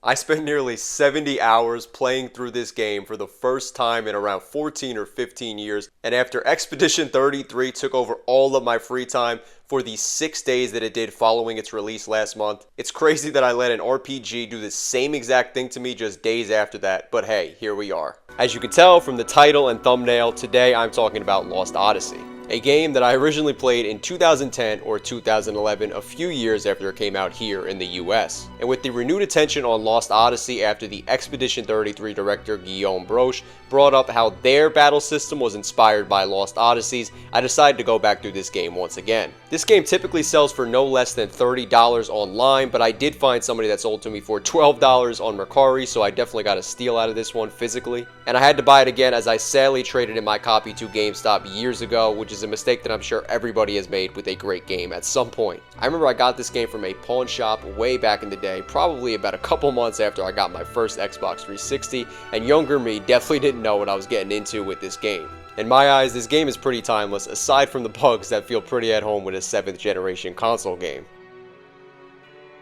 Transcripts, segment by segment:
I spent nearly 70 hours playing through this game for the first time in around 14 or 15 years, and after Expedition 33 took over all of my free time for the 6 days that it did following its release last month, it's crazy that I let an RPG do the same exact thing to me just days after that, but hey, here we are. As you can tell from the title and thumbnail, today I'm talking about Lost Odyssey. A game that I originally played in 2010 or 2011, a few years after it came out here in the US. And with the renewed attention on Lost Odyssey after the Expedition 33 director Guillaume Broche brought up how their battle system was inspired by Lost Odyssey's, I decided to go back through this game once again. This game typically sells for no less than $30 online, but I did find somebody that sold to me for $12 on Mercari, so I definitely got a steal out of this one physically. And I had to buy it again as I sadly traded in my copy to GameStop years ago, which is a mistake that I'm sure everybody has made with a great game at some point. I remember I got this game from a pawn shop way back in the day, probably about a couple months after I got my first Xbox 360, and younger me definitely didn't know what I was getting into with this game. In my eyes, this game is pretty timeless, aside from the bugs that feel pretty at home with a 7th generation console game.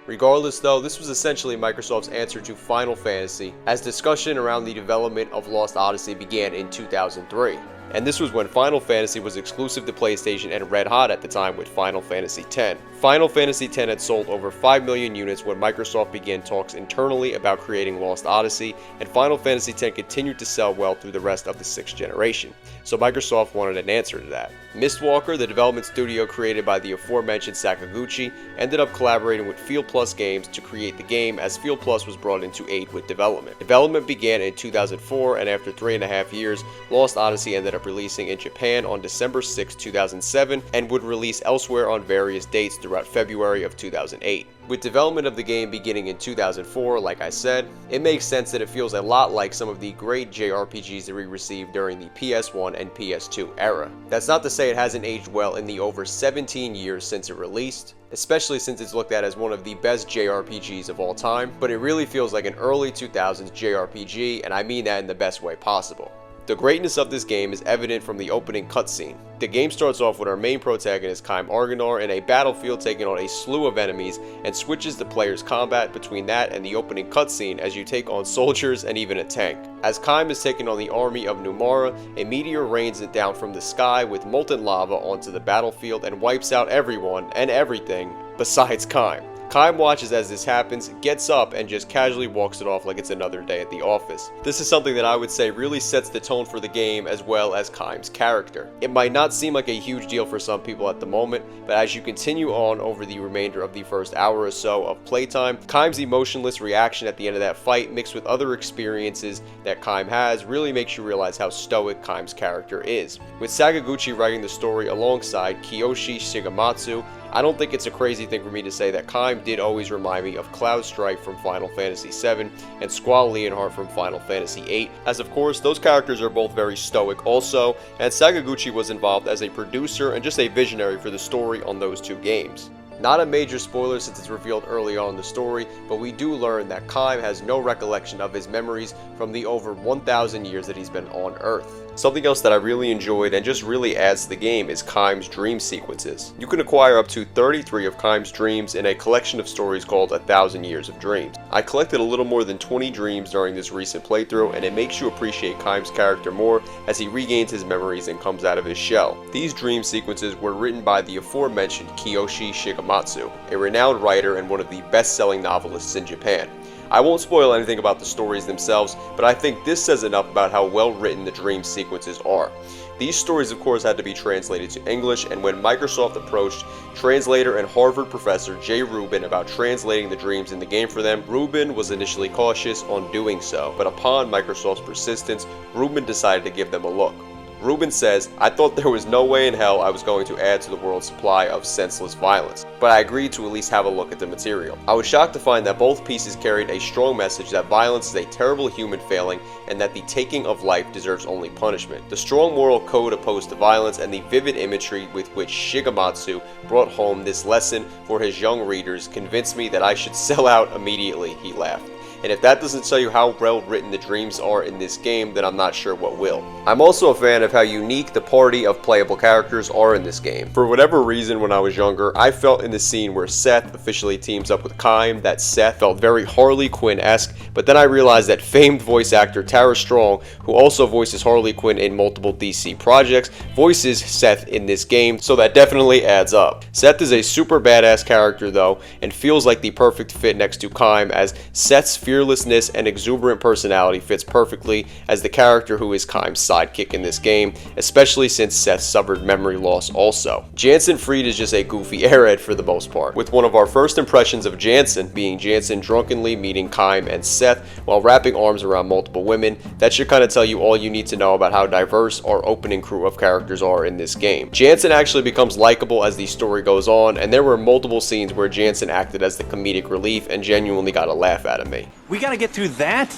Regardless though, this was essentially Microsoft's answer to Final Fantasy, as discussion around the development of Lost Odyssey began in 2003. And this was when Final Fantasy was exclusive to PlayStation and red hot at the time with Final Fantasy X. Final Fantasy X had sold over 5 million units when Microsoft began talks internally about creating Lost Odyssey, and Final Fantasy X continued to sell well through the rest of the 6th generation. So Microsoft wanted an answer to that. Mistwalker, the development studio created by the aforementioned Sakaguchi, ended up collaborating with Field Plus Games to create the game, as Field Plus was brought in to aid with development. Development began in 2004, and after 3.5 years, Lost Odyssey ended up releasing in Japan on December 6, 2007, and would release elsewhere on various dates throughout February of 2008. With development of the game beginning in 2004, like I said, it makes sense that it feels a lot like some of the great JRPGs that we received during the PS1 and PS2 era. That's not to say it hasn't aged well in the over 17 years since it released, especially since it's looked at as one of the best JRPGs of all time, but it really feels like an early 2000s JRPG, and I mean that in the best way possible. The greatness of this game is evident from the opening cutscene. The game starts off with our main protagonist Kaim Argonar in a battlefield taking on a slew of enemies, and switches the player's combat between that and the opening cutscene as you take on soldiers and even a tank. As Kaim is taking on the army of Numara, a meteor rains it down from the sky with molten lava onto the battlefield and wipes out everyone and everything besides Kaim. Kaim watches as this happens, gets up, and just casually walks it off like it's another day at the office. This is something that I would say really sets the tone for the game as well as Kaim's character. It might not seem like a huge deal for some people at the moment, but as you continue on over the remainder of the first hour or so of playtime, Kaim's emotionless reaction at the end of that fight mixed with other experiences that Kaim has really makes you realize how stoic Kaim's character is. With Sakaguchi writing the story alongside Kiyoshi Shigematsu, I don't think it's a crazy thing for me to say that Kaim did always remind me of Cloud Strife from Final Fantasy VII and Squall Leonhart from Final Fantasy VIII, as of course those characters are both very stoic also, and Sakaguchi was involved as a producer and just a visionary for the story on those two games. Not a major spoiler since it's revealed early on in the story, but we do learn that Kaim has no recollection of his memories from the over 1,000 years that he's been on Earth. Something else that I really enjoyed and just really adds to the game is Kaim's dream sequences. You can acquire up to 33 of Kaim's dreams in a collection of stories called 1,000 Years of Dreams. I collected a little more than 20 dreams during this recent playthrough, and it makes you appreciate Kaim's character more as he regains his memories and comes out of his shell. These dream sequences were written by the aforementioned Kiyoshi Shigematsu, a renowned writer and one of the best-selling novelists in Japan. I won't spoil anything about the stories themselves, but I think this says enough about how well written the dream sequences are. These stories of course had to be translated to English, and when Microsoft approached translator and Harvard professor Jay Rubin about translating the dreams in the game for them, Rubin was initially cautious on doing so, but upon Microsoft's persistence, Rubin decided to give them a look. Rubin says, "I thought there was no way in hell I was going to add to the world's supply of senseless violence, but I agreed to at least have a look at the material. I was shocked to find that both pieces carried a strong message that violence is a terrible human failing and that the taking of life deserves only punishment. The strong moral code opposed to violence and the vivid imagery with which Shigematsu brought home this lesson for his young readers convinced me that I should sell out immediately," he laughed. and if that doesn't tell you how well written the dreams are in this game, then I'm not sure what will. I'm also a fan of how unique the party of playable characters are in this game. For whatever reason, when I was younger, I felt in the scene where Seth officially teams up with Kime that Seth felt very Harley Quinn-esque, but then I realized that famed voice actor Tara Strong, who also voices Harley Quinn in multiple DC projects, voices Seth in this game, so that definitely adds up. Seth is a super badass character though, and feels like the perfect fit next to Kime, as Seth's fearlessness and exuberant personality fits perfectly as the character who is Kime's sidekick in this game, especially since Seth suffered memory loss also. Jansen Fried is just a goofy airhead for the most part, with one of our first impressions of Jansen being Jansen drunkenly meeting Kime and Seth while wrapping arms around multiple women. That should kind of tell you all you need to know about how diverse our opening crew of characters are in this game. Jansen actually becomes likable as the story goes on, and there were multiple scenes where Jansen acted as the comedic relief and genuinely got a laugh out of me. We gotta get through that?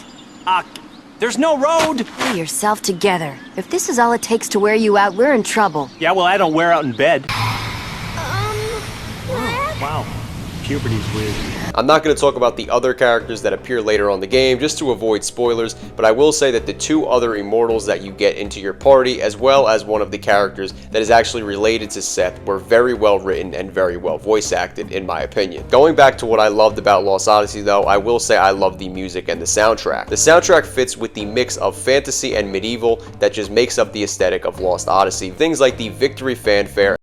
There's no road! Pull yourself together. If this is all it takes to wear you out, we're in trouble. Yeah, well, I don't wear out in bed. Wow. Puberty's weird. I'm not going to talk about the other characters that appear later on in the game just to avoid spoilers, but I will say that the two other immortals that you get into your party, as well as one of the characters that is actually related to Seth, were very well written and very well voice acted in my opinion. Going back to what I loved about Lost Odyssey though, I will say I love the music and the soundtrack. The soundtrack fits with the mix of fantasy and medieval that just makes up the aesthetic of Lost Odyssey. Things like the victory fanfare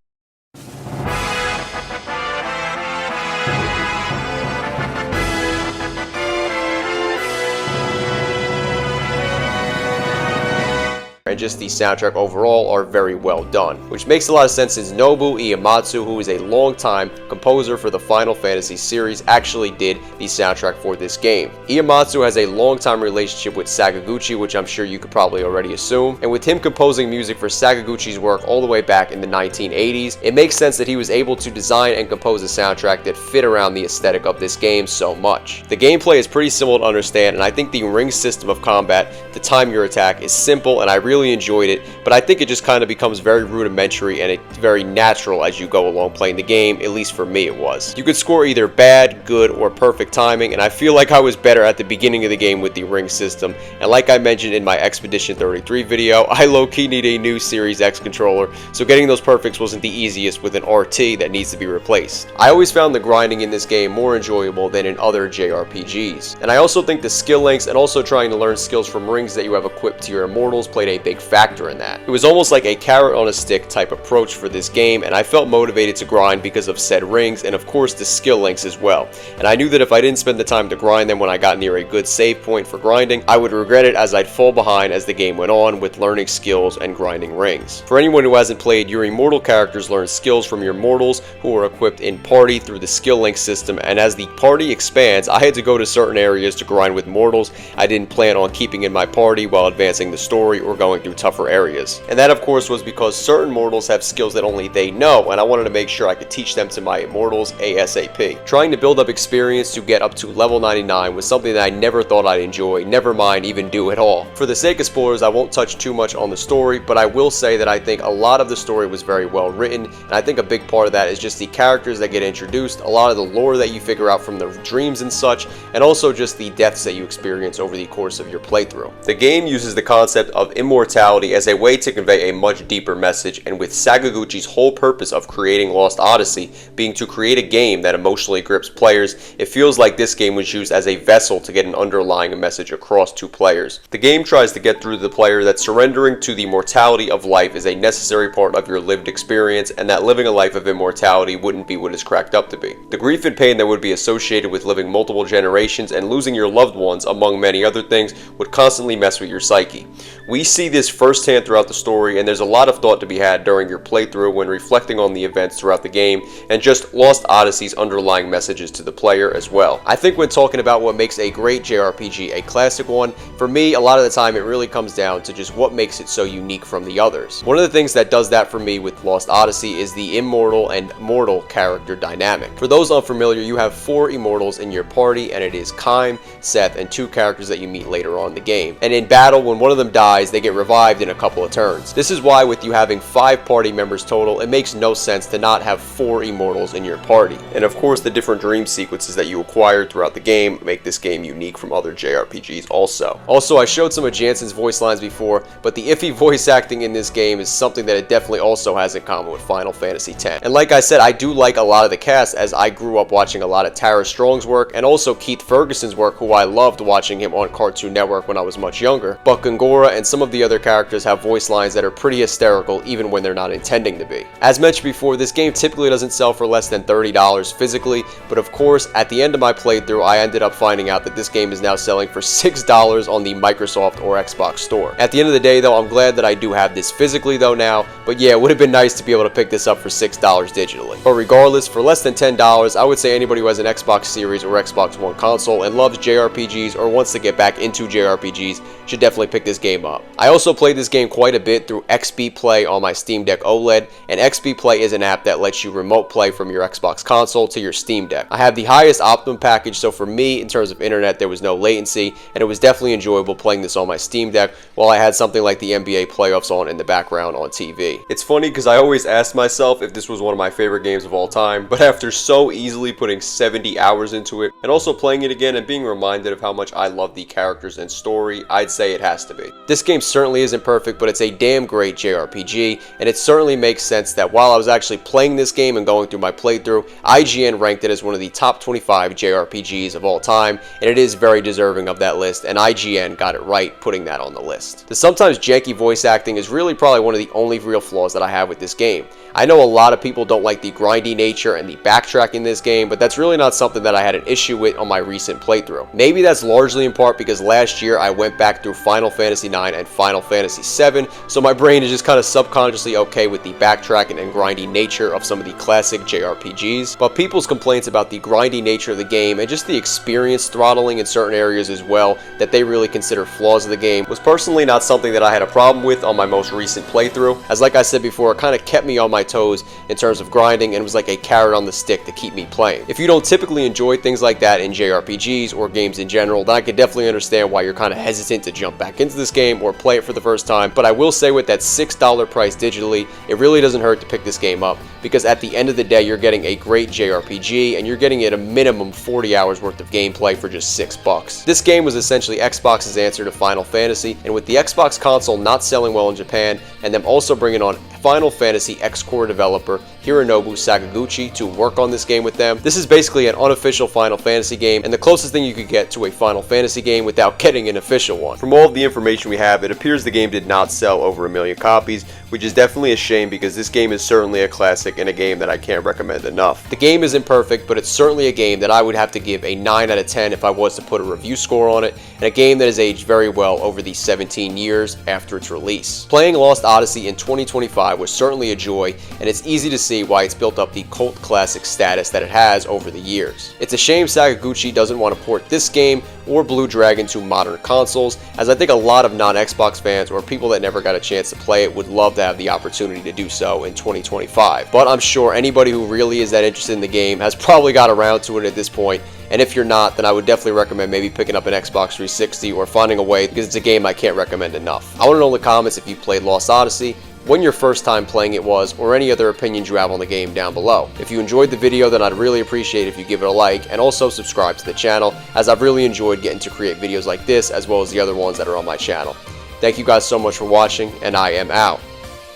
and just the soundtrack overall are very well done, which makes a lot of sense since Nobu Uematsu, who is a long-time composer for the Final Fantasy series, actually did the soundtrack for this game. Uematsu has a long-time relationship with Sakaguchi, which I'm sure you could probably already assume, and with him composing music for Sakaguchi's work all the way back in the 1980s, it makes sense that he was able to design and compose a soundtrack that fit around the aesthetic of this game so much. The gameplay is pretty simple to understand, and I think the ring system of combat to time your attack is simple, and I really enjoyed it, but I think it just kind of becomes very rudimentary and it's very natural as you go along playing the game, at least for me it was. You could score either bad, good, or perfect timing, and I feel like I was better at the beginning of the game with the ring system, and like I mentioned in my Expedition 33 video, I low-key need a new Series X controller, so getting those perfects wasn't the easiest with an RT that needs to be replaced. I always found the grinding in this game more enjoyable than in other JRPGs, and I also think the skill links and also trying to learn skills from rings that you have equipped to your immortals played a big factor in that. It was almost like a carrot on a stick type approach for this game, and I felt motivated to grind because of said rings and of course the skill links as well. And I knew that if I didn't spend the time to grind them when I got near a good save point for grinding, I would regret it as I'd fall behind as the game went on with learning skills and grinding rings. For anyone who hasn't played, your immortal characters learn skills from your mortals who are equipped in party through the skill link system, and as the party expands, I had to go to certain areas to grind with mortals I didn't plan on keeping in my party while advancing the story or going through tougher areas. And that of course was because certain mortals have skills that only they know, and I wanted to make sure I could teach them to my immortals ASAP. Trying to build up experience to get up to level 99 was something that I never thought I'd enjoy, never mind even do at all. For the sake of spoilers, I won't touch too much on the story, but I will say that I think a lot of the story was very well written, and I think a big part of that is just the characters that get introduced, a lot of the lore that you figure out from the dreams and such, and also just the deaths that you experience over the course of your playthrough. The game uses the concept of immortality as a way to convey a much deeper message, and with Sakaguchi's whole purpose of creating Lost Odyssey being to create a game that emotionally grips players, it feels like this game was used as a vessel to get an underlying message across to players. The game tries to get through to the player that surrendering to the mortality of life is a necessary part of your lived experience, and that living a life of immortality wouldn't be what it's cracked up to be. The grief and pain that would be associated with living multiple generations and losing your loved ones, among many other things, would constantly mess with your psyche. We see this firsthand throughout the story, and there's a lot of thought to be had during your playthrough when reflecting on the events throughout the game and just Lost Odyssey's underlying messages to the player as well. I think when talking about what makes a great JRPG a classic one, for me a lot of the time it really comes down to just what makes it so unique from the others. One of the things that does that for me with Lost Odyssey is the immortal and mortal character dynamic. For those unfamiliar, you have 4 immortals in your party, and it is Kime, Seth, and 2 characters that you meet later on in the game. And in battle, when one of them dies, they get revived revived in a couple of turns. This is why with you having 5 party members total, it makes no sense to not have 4 immortals in your party. And of course the different dream sequences that you acquired throughout the game make this game unique from other JRPGs also. I showed some of Jansen's voice lines before, but the Iffy voice acting in this game is something that it definitely also has in common with Final Fantasy X. And like I said, I do like a lot of the cast, as I grew up watching a lot of Tara Strong's work and also Keith Ferguson's work, who I loved watching him on Cartoon Network when I was much younger. But Gongora and some of the other characters have voice lines that are pretty hysterical even when they're not intending to be. As mentioned before, this game typically doesn't sell for less than $30 physically, but of course at the end of my playthrough I ended up finding out that this game is now selling for $6 on the Microsoft or Xbox store. At the end of the day though, I'm glad that I do have this physically though now, but yeah, it would have been nice to be able to pick this up for $6 digitally. But regardless, for less than $10, I would say anybody who has an Xbox Series or Xbox One console and loves JRPGs or wants to get back into JRPGs should definitely pick this game up. I also played this game quite a bit through XB Play on my Steam Deck OLED, and XB Play is an app that lets you remote play from your Xbox console to your Steam Deck. I have the highest optimum package, so for me, in terms of internet, there was no latency, and it was definitely enjoyable playing this on my Steam Deck while I had something like the NBA playoffs on in the background on TV. It's funny because I always asked myself if this was one of my favorite games of all time, but after so easily putting 70 hours into it, and also playing it again and being reminded of how much I love the characters and story, I'd say it has to be. This game certainly isn't perfect, but it's a damn great JRPG, and it certainly makes sense that while I was actually playing this game and going through my playthrough, IGN ranked it as one of the top 25 JRPGs of all time, and it is very deserving of that list, and IGN got it right putting that on the list. The sometimes janky voice acting is really probably one of the only real flaws that I have with this game. I know a lot of people don't like the grindy nature and the backtrack in this game, but that's really not something that I had an issue with on my recent playthrough. Maybe that's largely in part because last year I went back through Final Fantasy IX and Final Fantasy VII, so my brain is just kind of subconsciously okay with the backtracking and grindy nature of some of the classic JRPGs. But people's complaints about the grindy nature of the game and just the experience throttling in certain areas as well that they really consider flaws of the game was personally not something that I had a problem with on my most recent playthrough, as like I said before, it kind of kept me on my toes in terms of grinding and was like a carrot on the stick to keep me playing. If you don't typically enjoy things like that in JRPGs or games in general, then I can definitely understand why you're kind of hesitant to jump back into this game or play it for the first time. But I will say with that $6 price digitally, it really doesn't hurt to pick this game up, because at the end of the day you're getting a great JRPG and you're getting at a minimum 40 hours worth of gameplay for just $6. This game was essentially Xbox's answer to Final Fantasy, and with the Xbox console not selling well in Japan and them also bringing on Final Fantasy X-Core developer Hironobu Sakaguchi to work on this game with them, this is basically an unofficial Final Fantasy game and the closest thing you could get to a Final Fantasy game without getting an official one. From all of the information we have, it appears the game did not sell over 1 million copies, which is definitely a shame because this game is certainly a classic and a game that I can't recommend enough. The game isn't perfect, but it's certainly a game that I would have to give a 9 out of 10 if I was to put a review score on it, and a game that has aged very well over the 17 years after its release. Playing Lost Odyssey in 2025 was certainly a joy, and it's easy to see why it's built up the cult classic status that it has over the years. It's a shame Sakaguchi doesn't want to port this game or Blue Dragon to modern consoles, as I think a lot of non-Xbox fans or people that never got a chance to play it would love to have the opportunity to do so in 2025. But I'm sure anybody who really is that interested in the game has probably got around to it at this point, and if you're not, then I would definitely recommend maybe picking up an Xbox 360 or finding a way, because it's a game I can't recommend enough. I want to know in the comments if you played Lost Odyssey, when your first time playing it was, or any other opinions you have on the game down below. If you enjoyed the video, then I'd really appreciate if you give it a like and also subscribe to the channel, as I've really enjoyed getting to create videos like this as well as the other ones that are on my channel. Thank you guys so much for watching, and I am out.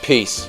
Peace.